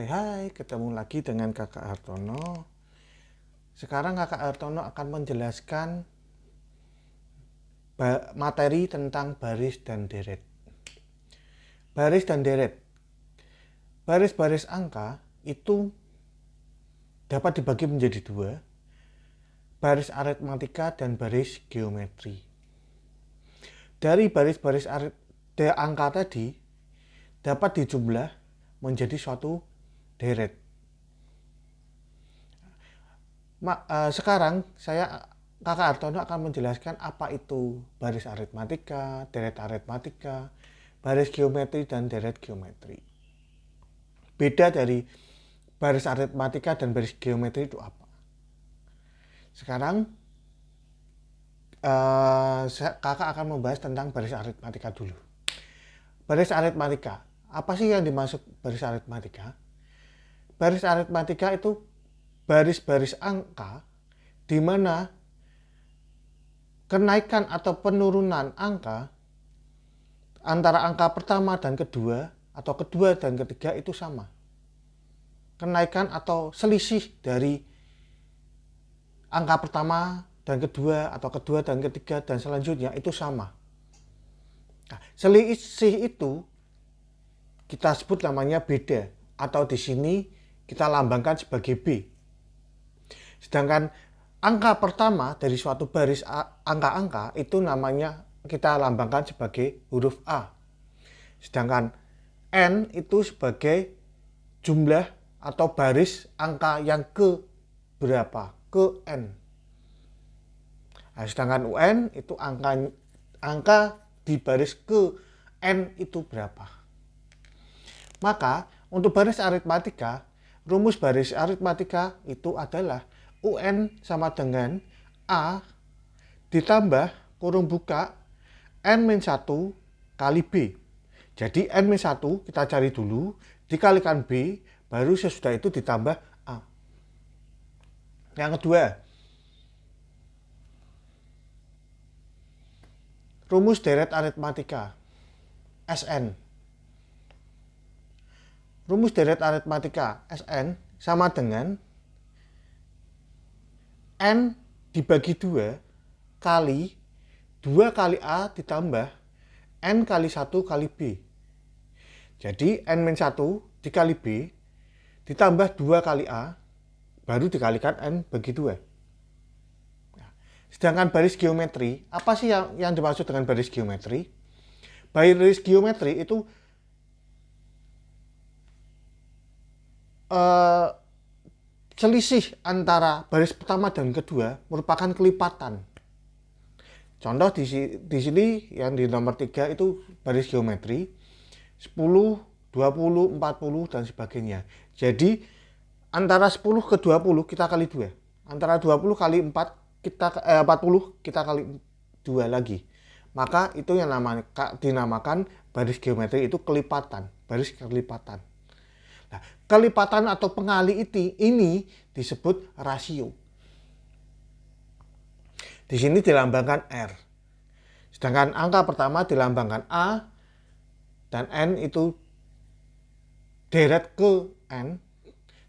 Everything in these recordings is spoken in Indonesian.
Hai, ketemu lagi dengan Kakak Hartono. Sekarang Kakak Hartono akan menjelaskan materi tentang baris dan deret. Baris dan deret. Baris-baris angka itu dapat dibagi menjadi dua, baris aritmatika dan baris geometri. Dari baris-baris angka tadi dapat dijumlah menjadi suatu deret. Sekarang Kakak Hartono akan menjelaskan apa itu baris aritmatika, deret aritmatika, baris geometri, dan deret geometri. Beda dari baris aritmatika dan baris geometri itu apa? Sekarang kakak akan membahas tentang baris aritmatika dulu. Baris aritmatika, apa sih yang dimaksud baris aritmatika? Baris aritmatika itu baris-baris angka di mana kenaikan atau penurunan angka antara angka pertama dan kedua atau kedua dan ketiga itu sama. Kenaikan atau selisih dari angka pertama dan kedua atau kedua dan ketiga dan selanjutnya itu sama. Nah, selisih itu kita sebut namanya beda atau di sini kita lambangkan sebagai B. Sedangkan angka pertama dari suatu baris angka-angka itu namanya kita lambangkan sebagai huruf A. Sedangkan N itu sebagai jumlah atau baris angka yang ke berapa? Ke N. Nah, sedangkan UN itu angka di baris ke N itu berapa. Maka untuk baris aritmatika, rumus baris aritmatika itu adalah UN sama dengan A ditambah kurung buka N-1 kali B. Jadi N-1 kita cari dulu, dikalikan B, baru sesudah itu ditambah A. Yang kedua, rumus deret aritmatika SN. Rumus deret aritmatika SN sama dengan N dibagi 2 kali 2 kali A ditambah N kali 1 kali B. Jadi N-1 dikali B ditambah 2 kali A baru dikalikan N bagi 2. Sedangkan baris geometri, apa sih yang dimaksud dengan baris geometri? Baris geometri itu selisih antara baris pertama dan kedua merupakan kelipatan. Contoh di sini yang di nomor 3 itu baris geometri 10, 20, 40 dan sebagainya. Jadi antara 10 ke 20 kita kali 2. Antara 20 kali 4 40 kita kali 2 lagi. Maka itu yang dinamakan baris geometri itu kelipatan, baris kelipatan. Nah, kelipatan atau pengali ini disebut rasio. Di sini dilambangkan R. Sedangkan angka pertama dilambangkan A dan N itu deret ke N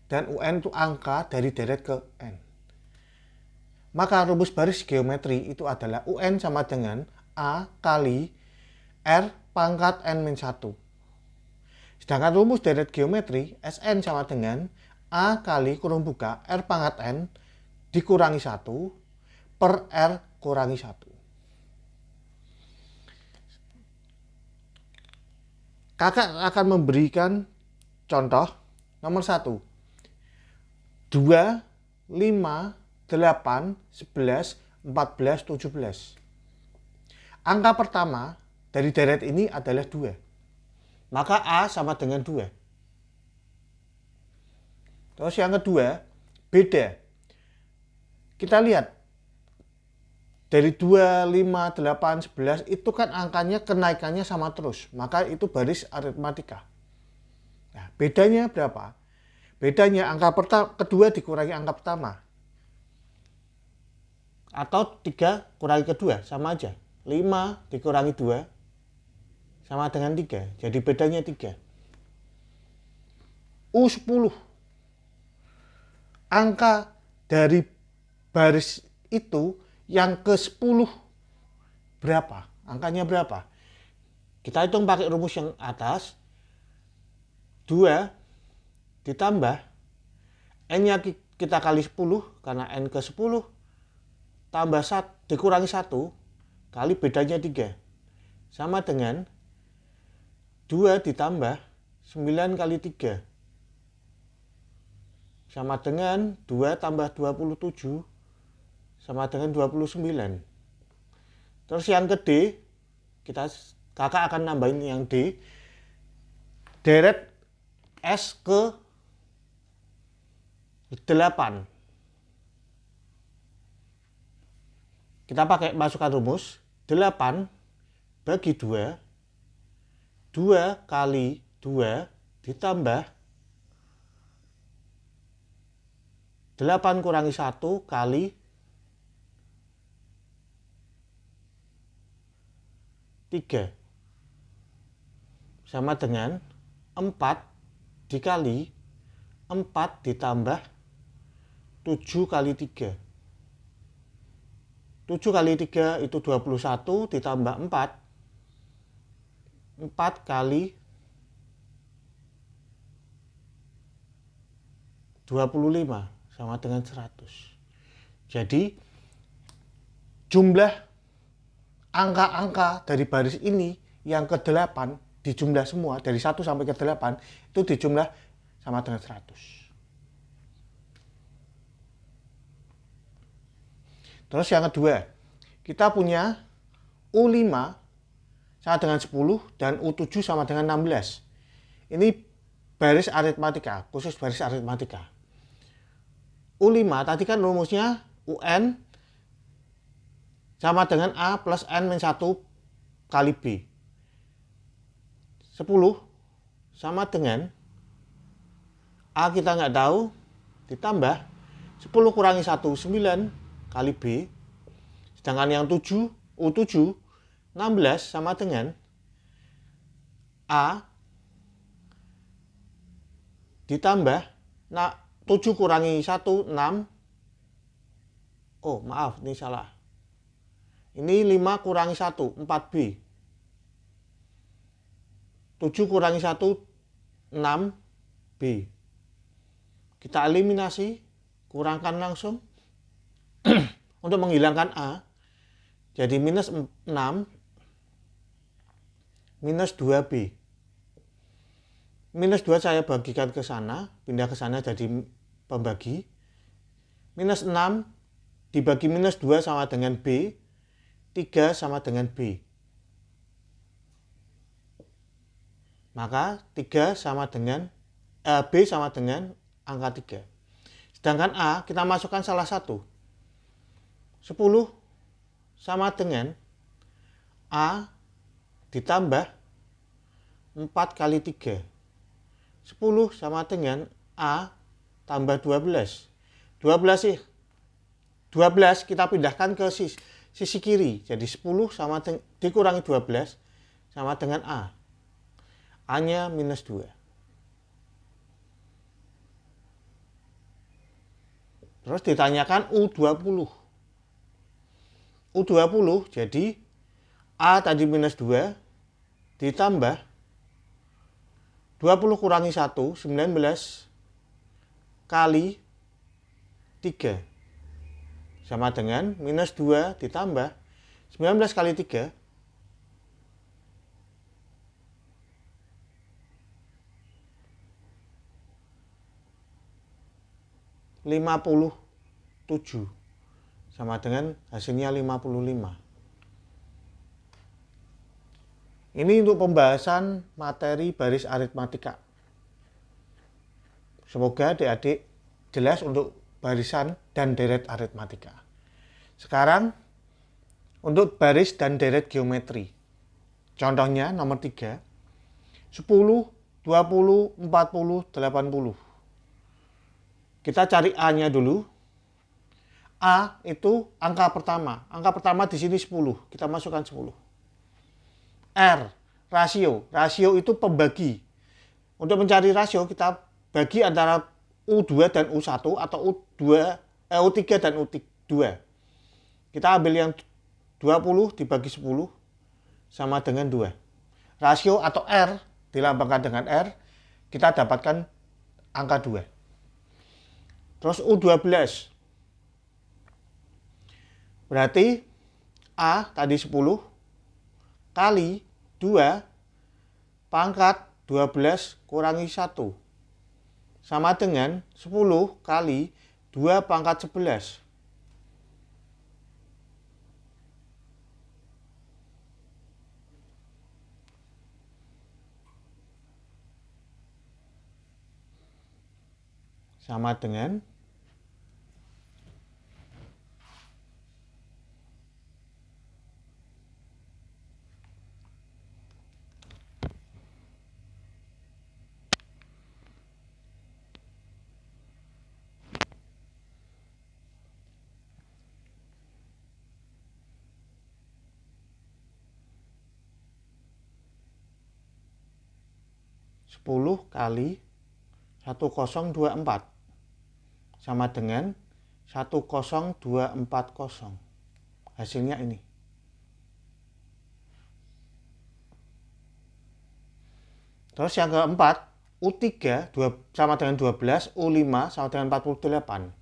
dan UN itu angka dari deret ke N. Maka rumus baris geometri itu adalah UN sama dengan A kali R pangkat N-1. Sedangkan rumus deret geometri SN sama dengan A kali kurung buka R pangkat N dikurangi 1 per R kurangi 1. Kakak akan memberikan contoh nomor 1. 2, 5, 8, 11, 14, 17. Angka pertama dari deret ini adalah 2. Maka A sama dengan 2. Terus yang kedua, beda. Kita lihat. Dari 2, 5, 8, 11 itu kan angkanya kenaikannya sama terus. Maka itu baris aritmatika. Nah, bedanya berapa? Bedanya angka kedua dikurangi angka pertama. Atau 3 kurangi kedua, sama aja. 5 dikurangi 2 sama dengan 3. Jadi bedanya 3. U10. Angka dari baris itu yang ke-10 berapa? Angkanya berapa? Kita hitung pakai rumus yang atas. 2 ditambah N-nya kita kali 10 karena N ke-10 tambah 1 dikurangi 1 kali bedanya 3 sama dengan 2 ditambah 9 kali 3 sama dengan 2 tambah 27 sama dengan 29. Terus yang ke D, kakak akan nambahin yang D, deret S ke 8. Kita pakai masukkan rumus 8 bagi 2, 2 kali 2 ditambah 8 kurangi 1 kali 3 sama dengan 4 dikali 4 ditambah 7 kali 3. 7 kali 3 itu 21 ditambah 4. 4 kali 25 sama dengan 100. Jadi jumlah angka-angka dari baris ini yang ke-8 dijumlah semua dari 1 sampai ke 8 itu dijumlah sama dengan 100. Terus yang kedua, kita punya U5 sama dengan 10 dan U7 sama dengan 16. Ini baris aritmatika, khusus baris aritmatika. U5 tadi kan rumusnya UN sama dengan A plus N-1 kali B. 10 sama dengan A kita nggak tahu, ditambah 10 kurangi 1, 9 kali B. Sedangkan yang U7, 16 sama dengan A ditambah 7 kurangi 1, 6. Oh maaf, ini salah. Ini 5 kurangi 1, 4B. 7 kurangi 1, 6B. Kita eliminasi, kurangkan langsung. Untuk menghilangkan A, jadi minus 6, minus 2B. Minus 2 saya bagikan ke sana, pindah ke sana jadi pembagi. Minus 6 dibagi minus 2 sama dengan B, 3 sama dengan B. Maka 3 sama dengan B sama dengan angka 3. Sedangkan A kita masukkan salah satu. 10 sama dengan A ditambah 4 kali 3. 10 sama dengan A tambah 12. 12 kita pindahkan ke sisi kiri. Jadi 10 sama dikurangi 12 sama dengan A. A-nya minus 2. Terus ditanyakan U20. U20 jadi A tadi minus 2 ditambah 20 kurangi 1, 19 kali 3 sama dengan minus 2 ditambah 19 kali 3 57 sama dengan hasilnya 55. Ini untuk pembahasan materi baris aritmatika. Semoga adik-adik jelas untuk barisan dan deret aritmatika. Sekarang untuk baris dan deret geometri. Contohnya nomor 3, 10, 20, 40, 80. Kita cari A-nya dulu. A itu angka pertama. Angka pertama di sini 10. Kita masukkan 10. R, rasio. Rasio itu pembagi. Untuk mencari rasio kita bagi antara U2 dan U1 atau U3 dan U2. Kita ambil yang 20 dibagi 10 sama dengan 2. Rasio atau R dilambangkan dengan R, kita dapatkan angka 2. Terus U12. Berarti A tadi 10 kali 2 pangkat 12 kurangi 1 sama dengan 10 kali 2 pangkat 11. Sama dengan 10 kali 1024 sama dengan 10240. Hasilnya ini. Terus yang keempat, U3 sama dengan 12, U5 sama dengan 48.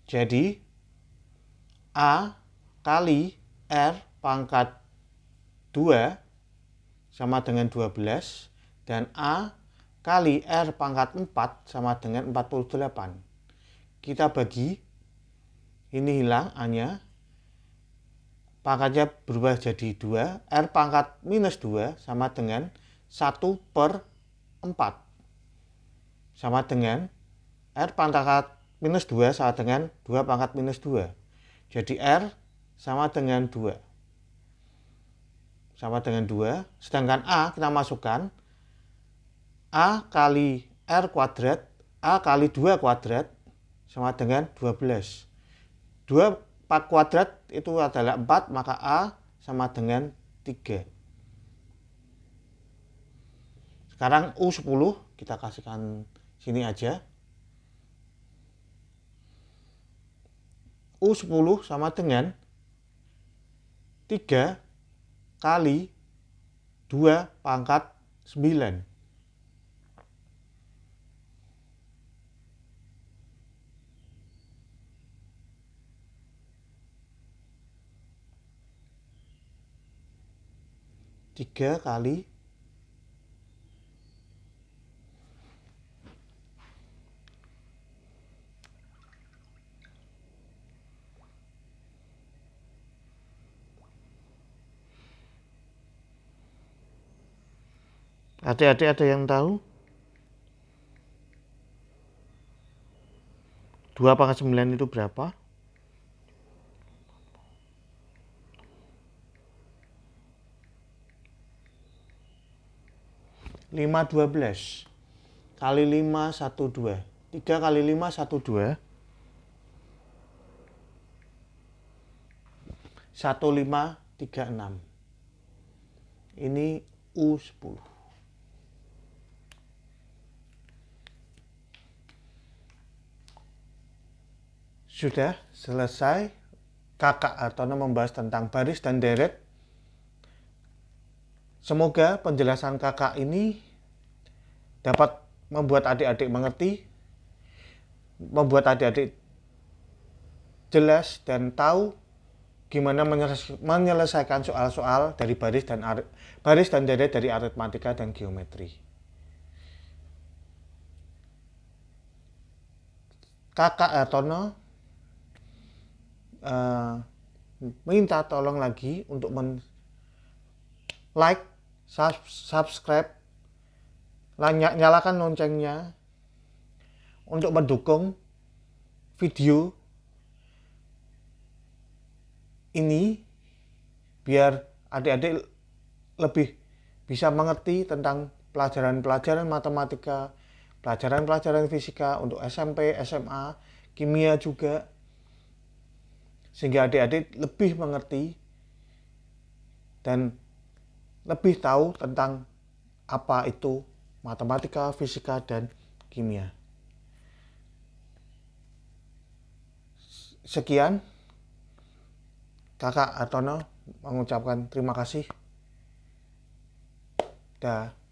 Jadi A kali R pangkat 2 sama dengan 12 dan A kali R pangkat 4 sama dengan 48. Kita bagi, ini hilang A-nya, pangkatnya berubah jadi 2, R pangkat minus 2 sama dengan 1/4 sama dengan R pangkat minus 2 sama dengan 2 pangkat minus 2. Jadi R sama dengan 2. Sama dengan 2, sedangkan A kita masukkan A kali R kuadrat, A kali 2 kuadrat sama dengan 12. 2 kuadrat itu adalah 4, maka A sama dengan 3. Sekarang U10 kita kasihkan sini aja. U10 sama dengan 3 kali 2 pangkat 9. Tiga kali adik-adik ada yang tahu? 2 pangkat 9 itu berapa? 5/12 kali 5 12. 3 kali 5 12. 1536. Ini U10. Sudah selesai kakak Hartono membahas tentang baris dan deret. Semoga penjelasan kakak ini dapat membuat adik-adik mengerti, membuat adik-adik jelas dan tahu gimana menyelesaikan soal-soal dari baris dan deret dari aritmatika dan geometri. Kakak Hartono minta tolong lagi untuk like, subscribe, nyalakan loncengnya untuk mendukung video ini biar adik-adik lebih bisa mengerti tentang pelajaran-pelajaran matematika, pelajaran-pelajaran fisika untuk SMP, SMA, kimia juga, sehingga adik-adik lebih mengerti dan lebih tahu tentang apa itu matematika, fisika, dan kimia. Sekian, Kakak Hartono mengucapkan terima kasih. Dah.